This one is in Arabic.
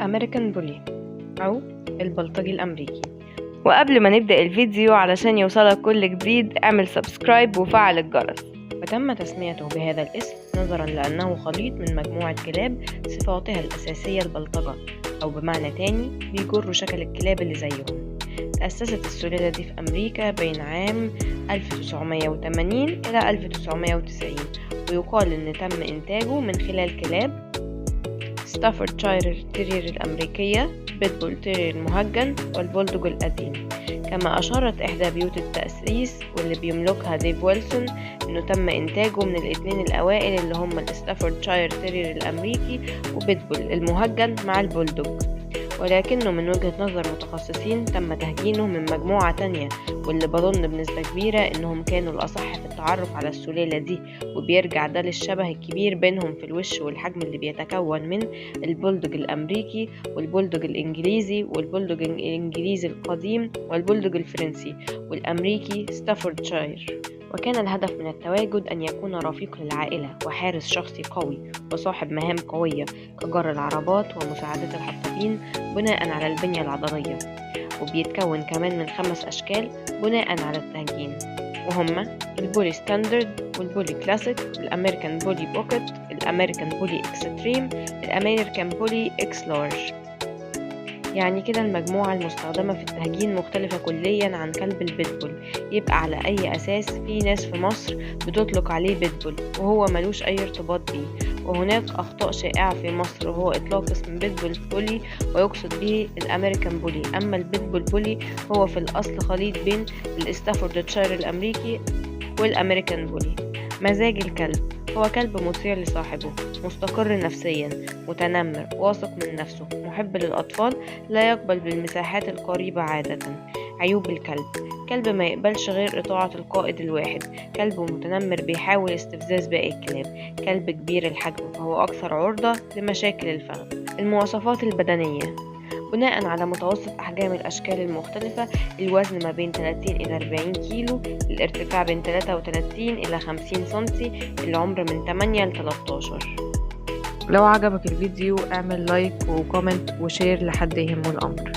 الأمريكان بولي أو البلطجي الأمريكي. وقبل ما نبدأ الفيديو علشان يوصلك كل جديد اعمل سبسكرايب وفعل الجرس. وتم تسميته بهذا الاسم نظرا لأنه خليط من مجموعة كلاب صفاتها الأساسية البلطجة، أو بمعنى تاني بيجروا شكل الكلاب اللي زيهم. تأسست السلالة دي في أمريكا بين عام 1980 إلى 1990، ويقال إن تم إنتاجه من خلال كلاب ستافوردشاير تيرير الأمريكية، بيتبول تيرير المهجن، والبولدوج القديم. كما أشارت إحدى بيوت التأسيس واللي بيملكها ديف ويلسون إنه تم إنتاجه من الاثنين الأوائل اللي هم الستافوردشاير تيرير الأمريكي وبيتبول المهجن مع البولدوج، ولكنه من وجهة نظر متخصصين تم تهجينه من مجموعة تانية، واللي بظن بنسبة كبيرة إنهم كانوا الأصح في التعرف على السلالة دي، وبيرجع ده للشبه الكبير بينهم في الوش والحجم اللي بيتكون من البولدوج الأمريكي والبولدوج الإنجليزي والبولدوج الإنجليزي القديم والبولدوج الفرنسي والأمريكي ستافوردشاير. وكان الهدف من التواجد أن يكون رفيق للعائلة وحارس شخصي قوي وصاحب مهام قوية كجر العربات ومساعدة الحطابين بناء على البنية العضلية، وبيتكون كمان من 5 أشكال بناء على التهجين، وهما البولي ستاندرد والبولي كلاسيك، الأمريكان بولي بوكيت، الأمريكان بولي اكستريم، الأمريكان بولي اكس لارج. يعني كده المجموعة المستخدمة في التهجين مختلفة كليا عن كلب البيتبول. يبقى على أي أساس في ناس في مصر بتطلق عليه بيتبول وهو ملوش أي ارتباط بيه، وهناك أخطاء شائعة في مصر وهو إطلاق اسم بيتبول بولي ويقصد به الأمريكان بولي. أما البيتبول بولي هو في الأصل خليط بين الستافوردشاير الأمريكي والأمريكان بولي. مزاج الكلب: هو كلب مطيع لصاحبه، مستقر نفسيا، متنمر، واثق من نفسه، محب للأطفال، لا يقبل بالمساحات القريبة عادة. عيوب الكلب: كلب ما يقبلش غير إطاعة القائد الواحد، كلب متنمر بيحاول استفزاز باقي الكلاب، كلب كبير الحجم فهو أكثر عرضة لمشاكل الفخذ. المواصفات البدنية: بناء على متوسط أحجام الأشكال المختلفة، الوزن ما بين 30 إلى 40 كيلو، الارتفاع بين 33 إلى 50 سنتي، العمر من 8 ل 13. لو عجبك الفيديو اعمل لايك وكومنت وشير لحد يهمه الأمر.